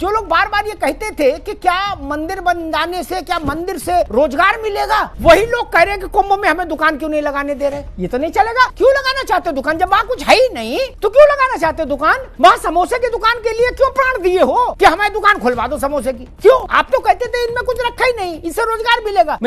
जो लोग बार बार ये कहते थे कि क्या मंदिर बन जाने से, क्या मंदिर से रोजगार मिलेगा, वही लोग कह रहे हैं कि कुंभ में हमें दुकान क्यों नहीं लगाने दे रहे। ये तो नहीं चलेगा। क्यों लगाना चाहते हो दुकान? जब वहाँ कुछ है ही नहीं तो क्यों लगाना चाहते हो दुकान? वहाँ समोसे की दुकान के लिए क्यों प्राण दिए हो कि हमारी दुकान खुलवा दो समोसे की? क्यों? आप तो कहते थे इनमें कुछ रखा ही नहीं, इससे रोजगार मिलेगा।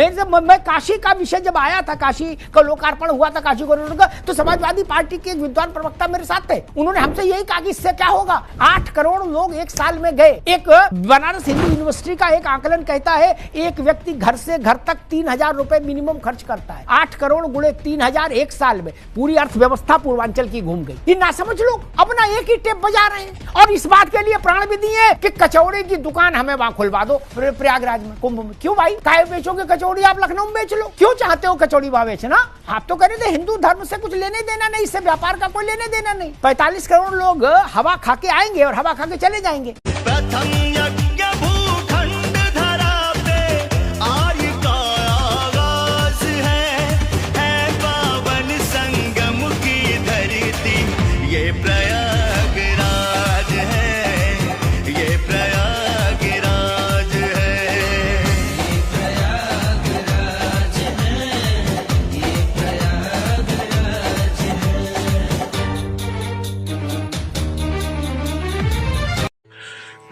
मैं काशी का विषय जब आया था, काशी का लोकार्पण हुआ था काशी कॉरिडोर का, तो समाजवादी पार्टी के एक विद्वान प्रवक्ता मेरे साथ थे। उन्होंने हमसे यही कहा कि इससे क्या होगा। 8 करोड़ लोग एक साल में गए। एक बनारस हिंदू यूनिवर्सिटी का एक आकलन कहता है एक व्यक्ति घर से घर तक 3,000 रुपए मिनिमम खर्च करता है। 8 करोड़ गुणे 3,000 एक साल में पूरी अर्थव्यवस्था पूर्वांचल की घूम गई। ये ना समझ लोग अपना एक ही टेप बजा रहे हैं और इस बात के लिए प्राण भी दिए कि कचौड़ी की दुकान हमें वहां खुलवा दो प्रयागराज में, कुंभ में। क्यों भाई? काहे बेचोगे कचौड़ी? आप लखनऊ में बेच लो। क्यों चाहते हो कचौड़ी वहां बेचना? आप तो कह रहे थे हिंदू धर्म से कुछ लेने देना नहीं, इससे व्यापार का कोई लेने देना नहीं। 45 करोड़ लोग हवा खा के आएंगे और हवा खा के चले जाएंगे।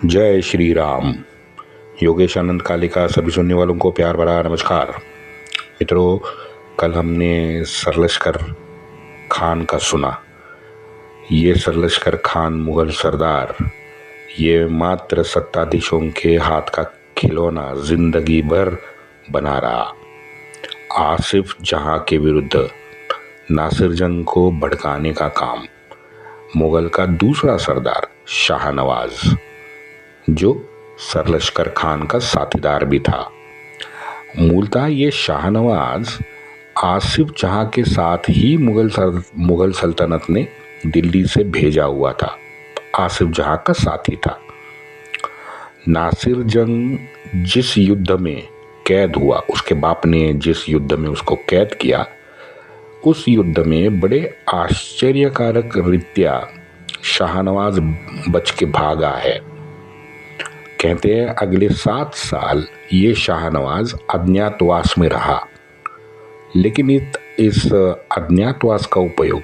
जय श्री राम। योगेश आनंद कालिका सभी सुनने वालों को प्यार भरा नमस्कार। मित्रों, कल हमने सरलश्कर खान का सुना। ये सरलश्कर खान मुगल सरदार, ये मात्र सत्ताधीशों के हाथ का खिलौना जिंदगी भर बना रहा। आसिफ जहां के विरुद्ध नासिर जंग को भड़काने का काम मुगल का दूसरा सरदार शाहनवाज, जो सरलश्कर खान का साथीदार भी था। मूलतः ये शाहनवाज आसिफ जहां के साथ ही मुगल सल्तनत ने दिल्ली से भेजा हुआ था। आसिफ जहां का साथी था। नासिर जंग जिस युद्ध में कैद हुआ, उसके बाप ने जिस युद्ध में उसको कैद किया, उस युद्ध में बड़े आश्चर्यकारक रीत्या शाहनवाज बच के भागा है। कहते हैं अगले 7 साल ये शाहनवाज अज्ञातवास में रहा, लेकिन इस अज्ञातवास का उपयोग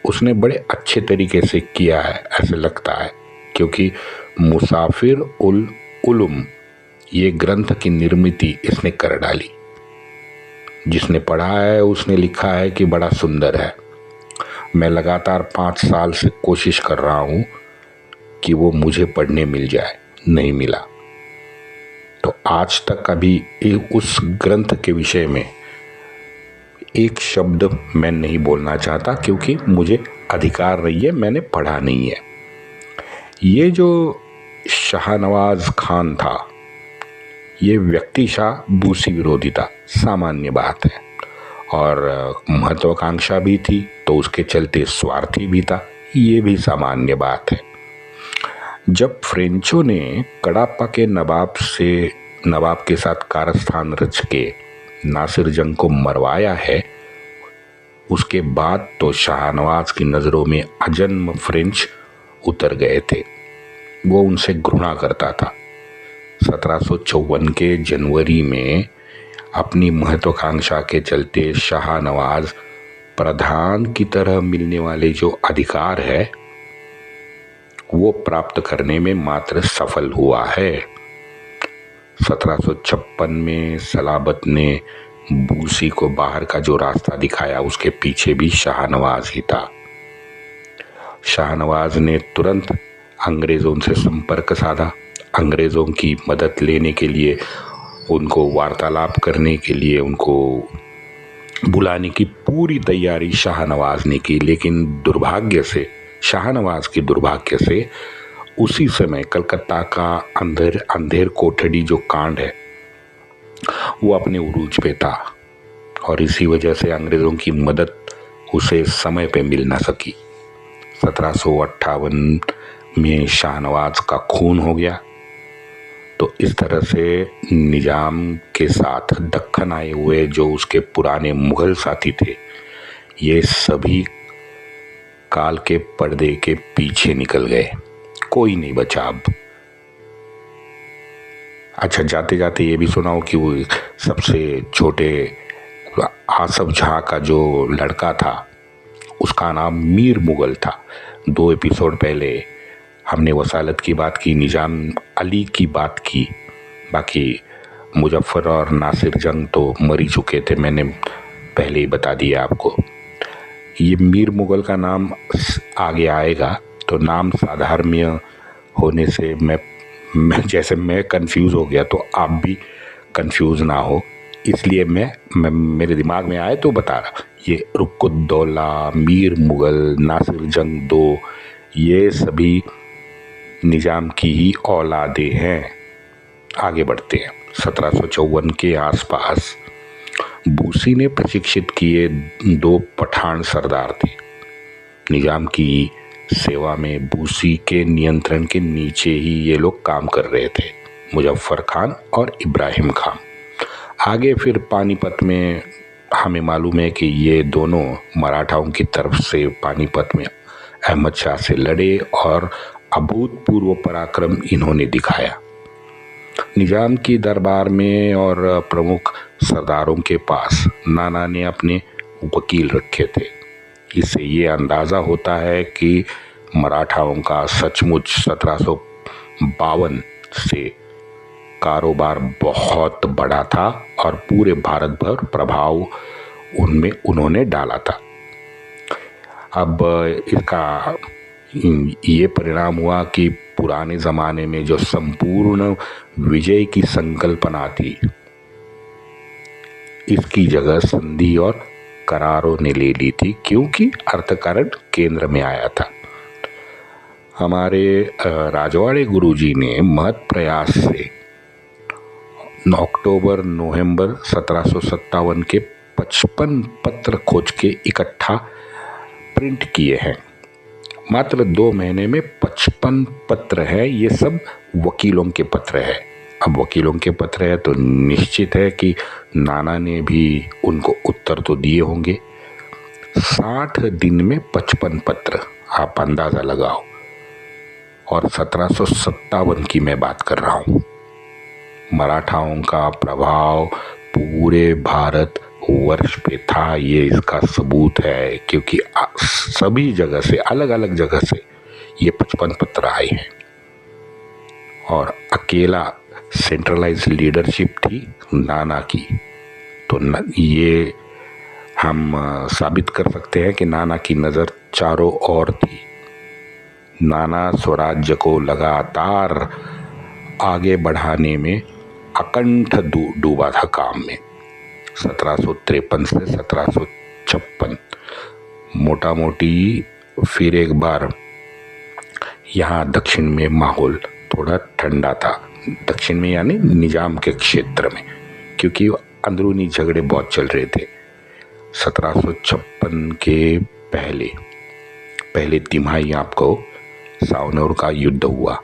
उसने बड़े अच्छे तरीके से किया है ऐसे लगता है, क्योंकि मुसाफिर उल उलूम ये ग्रंथ की निर्मिति इसने कर डाली। जिसने पढ़ा है उसने लिखा है कि बड़ा सुंदर है। मैं लगातार 5 साल से कोशिश कर रहा हूँ कि वो मुझे पढ़ने मिल जाए, नहीं मिला। तो आज तक अभी उस ग्रंथ के विषय में एक शब्द मैं नहीं बोलना चाहता, क्योंकि मुझे अधिकार नहीं है, मैंने पढ़ा नहीं है। ये जो शाहनवाज खान था, ये व्यक्तिशः बूसी विरोधी था, सामान्य बात है। और महत्वाकांक्षा भी थी, तो उसके चलते स्वार्थी भी था, ये भी सामान्य बात है। जब फ्रेंचों ने कड़ापा के नवाब के साथ कारस्थान रच के नासिर जंग को मरवाया है, उसके बाद तो शाहनवाज की नज़रों में अजन्म फ्रेंच उतर गए थे। वो उनसे घृणा करता था। 1754 के जनवरी में अपनी महत्वाकांक्षा के चलते शाहनवाज प्रधान की तरह मिलने वाले जो अधिकार है वो प्राप्त करने में मात्र सफल हुआ है। 1756 में सलाबत ने बूसी को बाहर का जो रास्ता दिखाया, उसके पीछे भी शाहनवाज ही था। शाहनवाज ने तुरंत अंग्रेज़ों से संपर्क साधा। अंग्रेज़ों की मदद लेने के लिए, उनको वार्तालाप करने के लिए, उनको बुलाने की पूरी तैयारी शाहनवाज ने की। लेकिन दुर्भाग्य से, शाहनवाज की दुर्भाग्य से, उसी समय कलकत्ता का अंधेर कोठड़ी जो कांड है वो अपने उरूज पे था, और इसी वजह से अंग्रेज़ों की मदद उसे समय पे मिल ना सकी। 1758 में शाहनवाज का खून हो गया। तो इस तरह से निजाम के साथ दक्कन आए हुए जो उसके पुराने मुगल साथी थे, ये सभी काल के पर्दे के पीछे निकल गए। कोई नहीं बचा अब। अच्छा, जाते जाते ये भी सुनाओ कि वो सबसे छोटे आसफ झा का जो लड़का था उसका नाम मीर मुगल था। 2 एपिसोड पहले हमने वसालत की बात की, निजाम अली की बात की, बाकी मुजफ्फर और नासिर जंग तो मर ही चुके थे, मैंने पहले ही बता दिया आपको। ये मीर मुगल का नाम आगे आएगा, तो नाम साधारणीय होने से मैं जैसे मैं कंफ्यूज हो गया तो आप भी कंफ्यूज ना हो, इसलिए मैं मेरे दिमाग में आए तो बता रहा। ये रुकुद्दौला, मीर मुगल, नासिर जंग 2 ये सभी निजाम की ही औलादे हैं। आगे बढ़ते हैं। 1754 के आसपास बूसी ने प्रशिक्षित किए 2 पठान सरदार थे। निजाम की सेवा में बूसी के नियंत्रण के नीचे ही ये लोग काम कर रहे थे, मुजफ्फर खान और इब्राहिम खान। आगे फिर पानीपत में हमें मालूम है कि ये दोनों मराठाओं की तरफ से पानीपत में अहमद शाह से लड़े और अभूतपूर्व पराक्रम इन्होंने दिखाया। निजाम की दरबार में और प्रमुख सरदारों के पास नाना ने अपने वकील रखे थे। इससे ये अंदाज़ा होता है कि मराठाओं का सचमुच 1752 से कारोबार बहुत बड़ा था और पूरे भारत भर प्रभाव उनमें उन्होंने डाला था। अब इसका ये परिणाम हुआ कि पुराने ज़माने में जो संपूर्ण विजय की संकल्पना थी, इसकी जगह संधि और करारों ने ले ली थी, क्योंकि अर्थकारण केंद्र में आया था। हमारे राजवाड़े गुरुजी ने महत् प्रयास से अक्टूबर नवंबर 1757 के 55 पत्र खोज के इकट्ठा प्रिंट किए हैं। मात्र 2 महीने में 55 पत्र है। ये सब वकीलों के पत्र है। अब वकीलों के पत्र है तो निश्चित है कि नाना ने भी उनको उत्तर तो दिए होंगे। 60 दिन में 55 पत्र, आप अंदाज़ा लगाओ। और 1757 की मैं बात कर रहा हूँ। मराठाओं का प्रभाव पूरे भारत वर्ष पे था, ये इसका सबूत है, क्योंकि सभी जगह से, अलग अलग जगह से ये 55 पत्र आए हैं। और अकेला सेंट्रलाइज लीडरशिप थी नाना की, तो ये हम साबित कर सकते हैं कि नाना की नज़र चारों ओर थी। नाना स्वराज्य को लगातार आगे बढ़ाने में अकंठ डूबा था काम में। 1753 से 1756 मोटा मोटी फिर एक बार यहाँ दक्षिण में माहौल थोड़ा ठंडा था, दक्षिण में यानी निजाम के क्षेत्र में, क्योंकि अंदरूनी झगड़े बहुत चल रहे थे। 1756 के पहले तिमाही आपको सावनौर का युद्ध हुआ,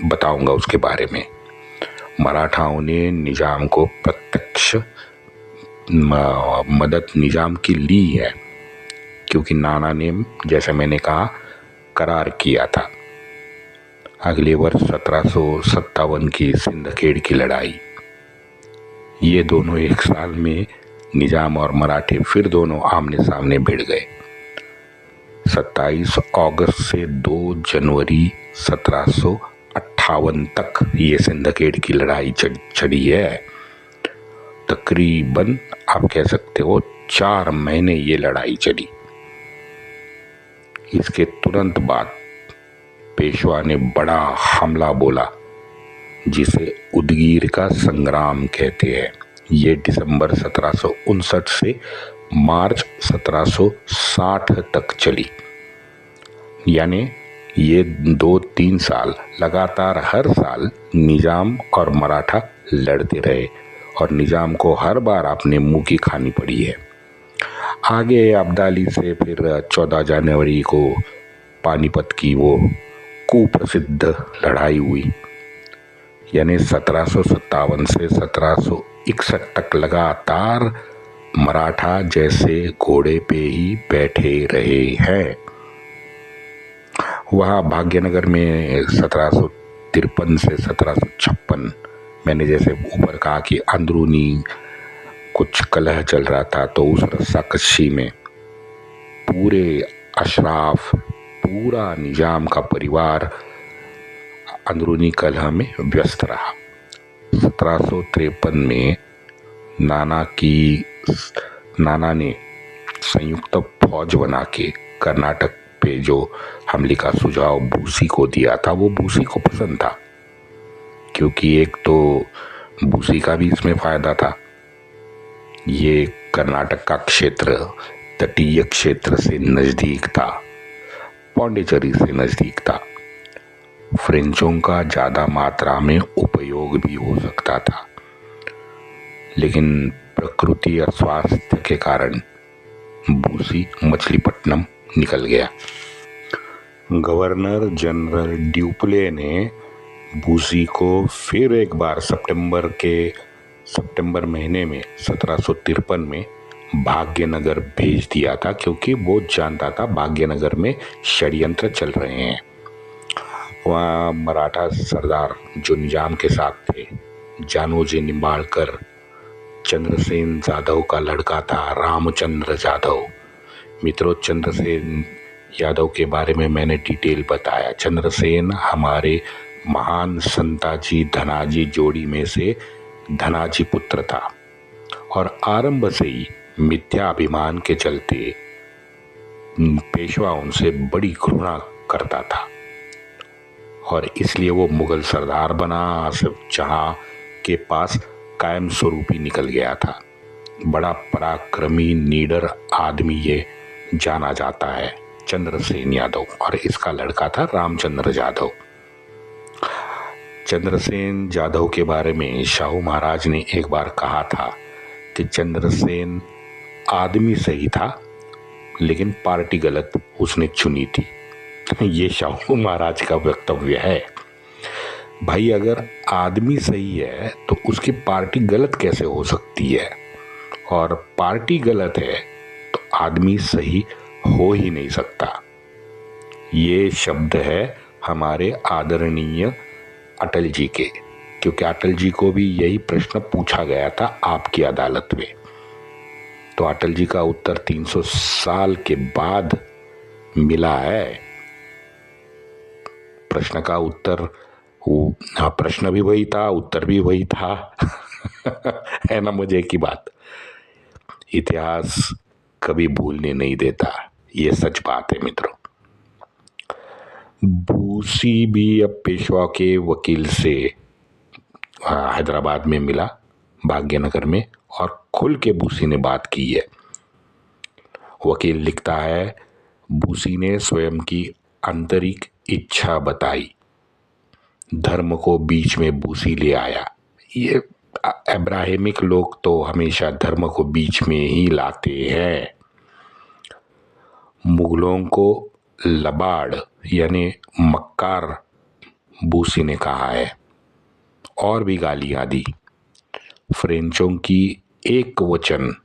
बताऊंगा उसके बारे में। मराठाओं ने निजाम को प्रत्यक्ष मदद निजाम की ली है, क्योंकि नाना ने, जैसे मैंने कहा, करार किया था। अगले वर्ष 1757 की सिंदखेड़ की लड़ाई, ये दोनों एक साल में निजाम और मराठे फिर दोनों आमने सामने भिड़ गए। 27 अगस्त से 2 जनवरी 1758 तक ये सिंदखेड़ की लड़ाई चढ़ी है। तकरीबन आप कह सकते हो 4 महीने ये लड़ाई चली। इसके तुरंत बाद पेशवा ने बड़ा हमला बोला, जिसे उदगीर का संग्राम कहते हैं। ये दिसंबर 1759 से मार्च 1760 तक चली, यानी ये 2-3 साल लगातार हर साल निजाम और मराठा लड़ते रहे और निजाम को हर बार अपने मुंह की खानी पड़ी है। आगे अब्दाली से फिर 14 जनवरी को पानीपत की वो कुप्रसिद्ध लड़ाई हुई, यानी 1757 से 1761 तक लगातार मराठा जैसे घोड़े पे ही बैठे रहे हैं। वहाँ भाग्यनगर में 1753 से 1756 मैंने जैसे ऊपर कहा कि अंदरूनी कुछ कलह चल रहा था, तो उस रस्साकशी में पूरे अशराफ, पूरा निजाम का परिवार अंदरूनी कलह में व्यस्त रहा। 1753 में नाना ने संयुक्त फौज बना के कर्नाटक पे जो हमले का सुझाव बूसी को दिया था, वो बूसी को पसंद था, क्योंकि एक तो बूसी का भी इसमें फायदा था। ये कर्नाटक का क्षेत्र तटीय क्षेत्र से नजदीक था, पौंडीचेरी से नजदीक था, फ्रेंचों का ज्यादा मात्रा में उपयोग भी हो सकता था, लेकिन प्रकृति और स्वास्थ्य के कारण बूसी मछलीपट्टनम निकल गया। गवर्नर जनरल ड्यूप्ले ने बूसी को फिर एक बार सितंबर महीने में 1753 में भाग्यनगर भेज दिया था, क्योंकि वो जानता था भाग्यनगर में षड्यंत्र चल रहे हैं। वहाँ मराठा सरदार जो निजाम के साथ थे, जानोजी निंबाड़कर, चंद्रसेन जाधव का लड़का था रामचंद्र जाधव। मित्रों, चंद्रसेन यादव के बारे में मैंने डिटेल बताया। चंद्रसेन हमारे महान संताजी धनाजी जोड़ी में से धनाजी पुत्र था और आरंभ से ही मिथ्या अभिमान के चलते पेशवा उनसे बड़ी घृणा करता था और इसलिए वो मुगल सरदार बना, सिर्फ जहां के पास कायम स्वरूपी निकल गया था। बड़ा पराक्रमी निडर आदमी ये जाना जाता है चंद्रसेन यादव, और इसका लड़का था रामचंद्र जाधव। चंद्रसेन जाधव के बारे में शाहू महाराज ने एक बार कहा था कि चंद्रसेन आदमी सही था, लेकिन पार्टी गलत उसने चुनी थी। ये शाहू महाराज का वक्तव्य है। भाई, अगर आदमी सही है तो उसकी पार्टी गलत कैसे हो सकती है, और पार्टी गलत है तो आदमी सही हो ही नहीं सकता। ये शब्द है हमारे आदरणीय अटल जी के, क्योंकि अटल जी को भी यही प्रश्न पूछा गया था आपकी अदालत में। तो अटल जी का उत्तर 300 साल के बाद मिला है। प्रश्न का उत्तर, प्रश्न भी वही था, उत्तर भी वही था। है ना मजे की बात। इतिहास कभी भूलने नहीं देता, ये सच बात है मित्रों। बूसी भी अब पेशवा के वकील से हैदराबाद में मिला, भाग्यनगर में, और खुल के बूसी ने बात की है। वकील लिखता है, बूसी ने स्वयं की आंतरिक इच्छा बताई, धर्म को बीच में बूसी ले आया। ये अब्राहमिक लोग तो हमेशा धर्म को बीच में ही लाते हैं। मुगलों को लबाड़ यानी मक्कार बूसी ने कहा है, और भी गालियां दी। फ्रेंचों की एक वचन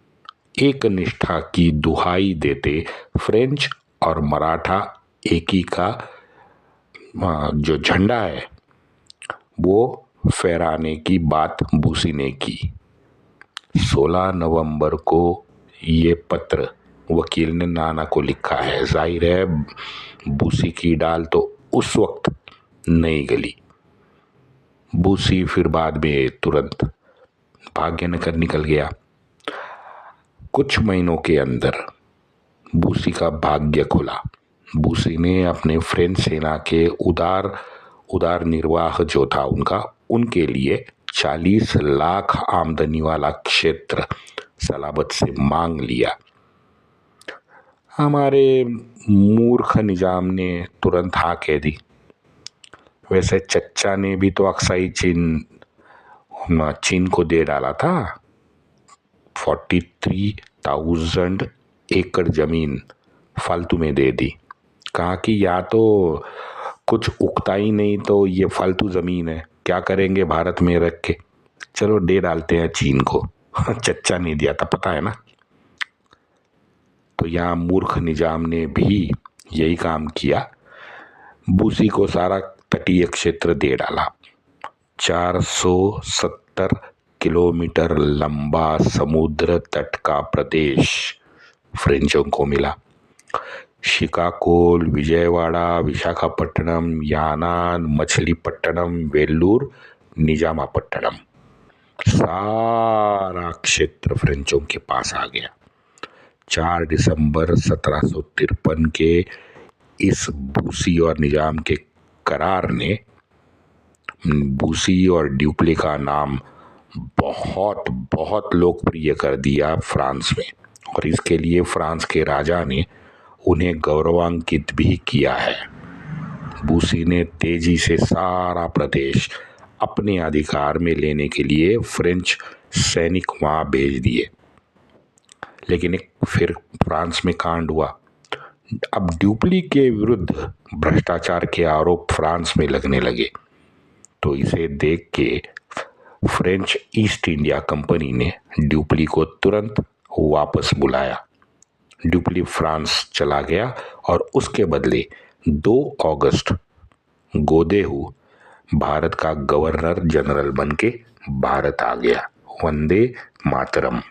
एक निष्ठा की दुहाई देते फ्रेंच और मराठा एकी का जो झंडा है वो फहराने की बात बूसी ने की। 16 नवंबर को ये पत्र वकील ने नाना को लिखा है। जाहिर है बूसी की डाल तो उस वक्त नहीं गली। बूसी फिर बाद में तुरंत भाग्यनगर निकल गया। कुछ महीनों के अंदर बूसी का भाग्य खुला। बूसी ने अपने फ्रेंच सेना के उदार निर्वाह जो था उनके लिए 40 लाख आमदनी वाला क्षेत्र सलाबत से मांग लिया। हमारे मूर्ख निजाम ने तुरंत हाँ कह दी। वैसे चच्चा ने भी तो अक्साई चीन को दे डाला था। 43,000 एकड़ जमीन फालतू में दे दी। कहा कि या तो कुछ उगता ही नहीं तो ये फालतू जमीन है, क्या करेंगे भारत में रख के, चलो दे डालते हैं चीन को। चच्चा नहीं दिया था, पता है ना। तो यहाँ मूर्ख निजाम ने भी यही काम किया, बूसी को सारा तटीय क्षेत्र दे डाला। 470 किलोमीटर लंबा समुद्र तट का प्रदेश फ्रेंचों को मिला। श्रीकाकुलम, विजयवाड़ा, विशाखापट्टनम, यानाद, मछलीपट्टनम, वेल्लूर, निजामापट्टनम, सारा क्षेत्र फ्रेंचों के पास आ गया। 4 दिसंबर 1753 के इस बूसी और निजाम के करार ने बूसी और ड्यूप्ले का नाम बहुत बहुत लोकप्रिय कर दिया फ्रांस में, और इसके लिए फ्रांस के राजा ने उन्हें गौरवान्वित भी किया है। बूसी ने तेजी से सारा प्रदेश अपने अधिकार में लेने के लिए फ्रेंच सैनिक वहां भेज दिए, लेकिन फिर फ्रांस में कांड हुआ। अब ड्यूप्ली के विरुद्ध भ्रष्टाचार के आरोप फ्रांस में लगने लगे, तो इसे देख के फ्रेंच ईस्ट इंडिया कंपनी ने ड्यूप्ली को तुरंत वापस बुलाया। ड्यूप्ली फ्रांस चला गया और उसके बदले 2 अगस्त गोदेहू भारत का गवर्नर जनरल बनके भारत आ गया। वंदे मातरम।